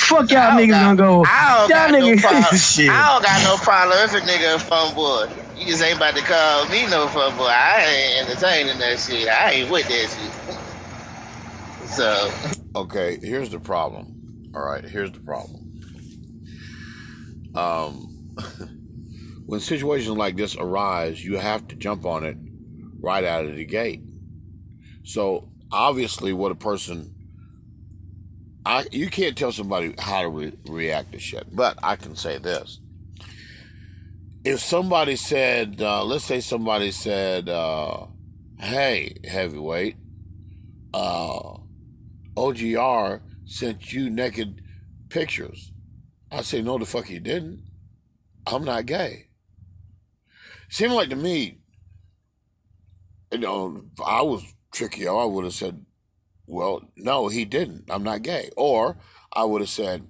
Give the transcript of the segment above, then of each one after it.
Fuck y'all I don't niggas got gonna go. I don't Y'all got no problem. niggas shit. I don't got no problem if a nigga a fun boy. You just ain't about to call me no fun boy. I ain't entertaining that shit. I ain't with that shit. So Okay, here's the problem. All right, here's the problem. Um, when situations like this arise, you have to jump on it right out of the gate. So obviously, what a person, you can't tell somebody how to react to shit. But I can say this: if somebody said, let's say somebody said, "Hey, heavyweight, OGR sent you naked pictures," I say, "No, the fuck he didn't. I'm not gay." Seemed like to me, if I was tricky, I would have said, "Well, no, he didn't. I'm not gay." Or I would have said,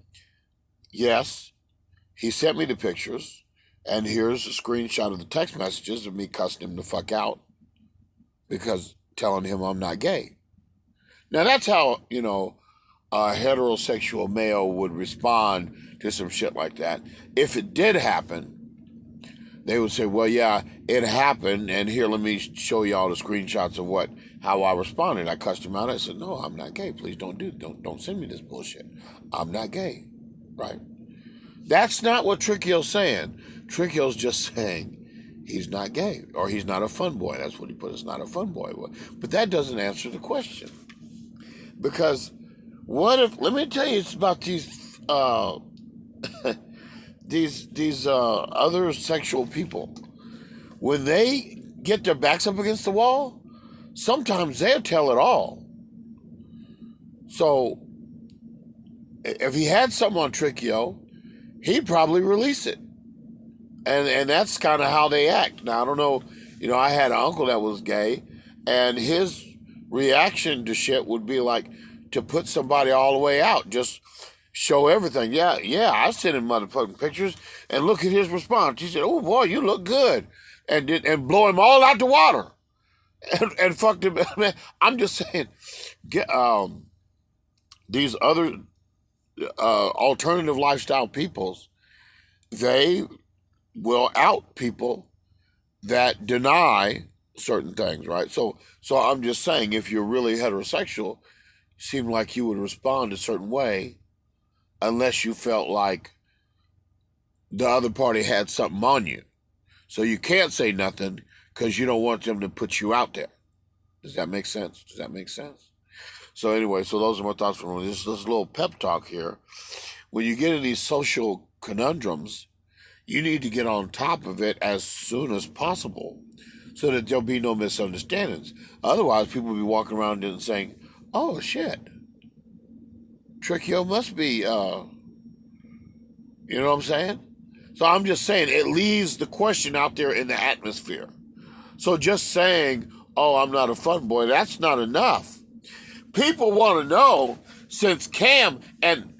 "Yes, he sent me the pictures, and here's a screenshot of the text messages of me cussing him the fuck out because telling him I'm not gay." Now that's how, a heterosexual male would respond to some shit like that. If it did happen, they would say, "Well, yeah, it happened, and here, let me show you all the screenshots of how I responded. I cussed him out. I said, no, I'm not gay. Please don't send me this bullshit. I'm not gay." Right? That's not what Trickio's saying. Trickio's just saying he's not gay, or he's not a fun boy. That's what he put. It's not a fun boy. But that doesn't answer the question. Because what if, let me tell you, it's about these these other sexual people. When they get their backs up against the wall, sometimes they'll tell it all. So if he had something on Trickio, he'd probably release it. And that's kind of how they act. Now, I don't know, I had an uncle that was gay, and his reaction to shit would be like to put somebody all the way out, just show everything. Yeah, I sent him motherfucking pictures, and look at his response. He said, "Oh boy, you look good," and blow him all out the water, and fucked him. I'm just saying, these other alternative lifestyle peoples, they will out people that deny certain things, right? So I'm just saying, if you're really heterosexual, it seemed like you would respond a certain way unless you felt like the other party had something on you. So you can't say nothing because you don't want them to put you out there. Does that make sense? So anyway, so those are my thoughts from this little pep talk here. When you get in these social conundrums, you need to get on top of it as soon as possible so that there'll be no misunderstandings. Otherwise, people will be walking around and saying, "Oh, shit, Trickio must be," you know what I'm saying? So I'm just saying, it leaves the question out there in the atmosphere. So just saying, "Oh, I'm not a fun boy," that's not enough. People want to know, since Cam, and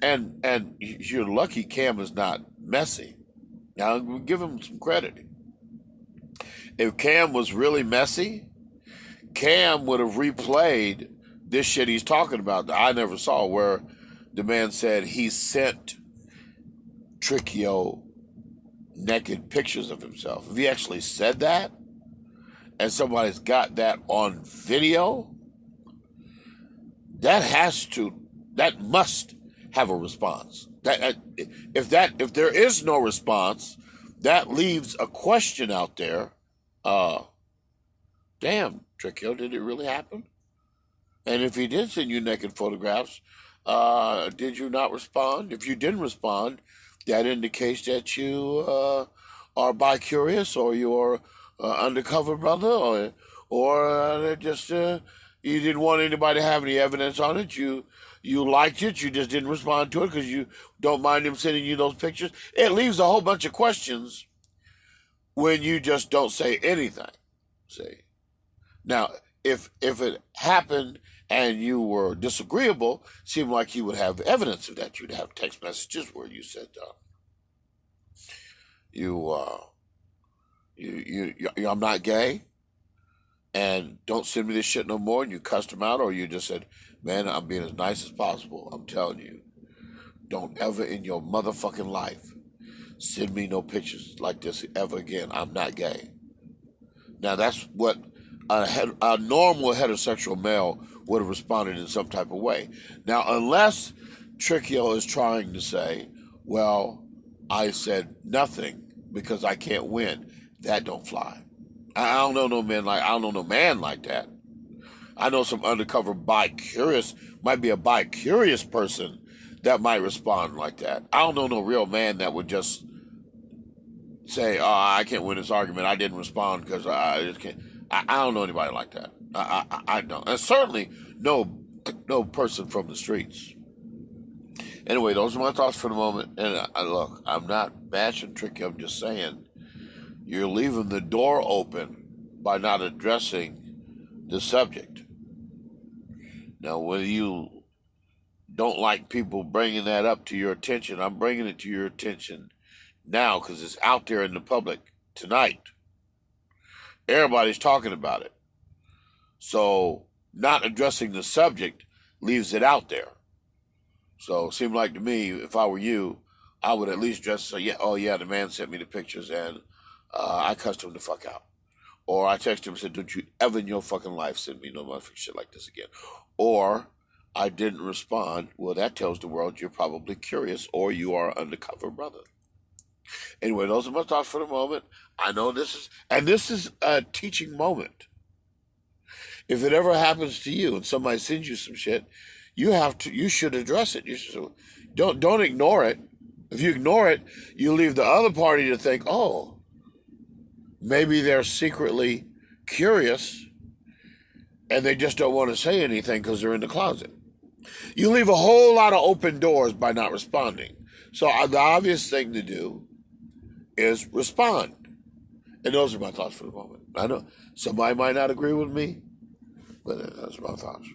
you're lucky Cam is not messy. Now, give him some credit. If Cam was really messy, Cam would have replayed this shit he's talking about that I never saw, where the man said he sent Trickio naked pictures of himself. If he actually said that, and somebody's got that on video, that must have a response. If there is no response, that leaves a question out there. Damn, Trickio, did it really happen? And if he did send you naked photographs, did you not respond? If you didn't respond, that indicates that you are bi-curious, or you're undercover brother, or just you didn't want anybody to have any evidence on it. You liked it, you just didn't respond to it because you don't mind him sending you those pictures. It leaves a whole bunch of questions when you just don't say anything. See? Now, if it happened and you were disagreeable, it seemed like you would have evidence of that. You'd have text messages where you said, "I'm not gay, and don't send me this shit no more," and you cussed him out, or you just said, "Man, I'm being as nice as possible. I'm telling you, don't ever in your motherfucking life send me no pictures like this ever again. I'm not gay. Now that's what a normal heterosexual male would have responded in some type of way. Now, unless Trickio is trying to say, well, I said nothing because I can't win, that don't fly. I don't know no man like I don't know no man like that. I know some undercover bi-curious, might be a bi-curious person that might respond like that. I don't know no real man that would just say, "Oh, I can't win this argument. I didn't respond because I just can't." I don't know anybody like that. I don't, and certainly no person from the streets. Anyway, those are my thoughts for the moment. And look, I'm not bashing Tricky. I'm just saying you're leaving the door open by not addressing the subject. Now, whether you don't like people bringing that up to your attention, I'm bringing it to your attention now because it's out there in the public tonight. Everybody's talking about it. So not addressing the subject leaves it out there. So it seemed like to me, if I were you, I would at least just say, yeah, oh yeah, the man sent me the pictures and I cussed him the fuck out. Or I texted him and said, don't you ever in your fucking life send me no motherfucking shit like this again. Or I didn't respond. Well, that tells the world you're probably curious or you are an undercover brother. Anyway, those are my thoughts for the moment. I know this is a teaching moment. If it ever happens to you and somebody sends you some shit, you should address it. Don't ignore it. If you ignore it, you leave the other party to think, oh, maybe they're secretly curious and they just don't want to say anything because they're in the closet. You leave a whole lot of open doors by not responding. So the obvious thing to do is respond. And those are my thoughts for the moment. I know somebody might not agree with me, but that's my thoughts.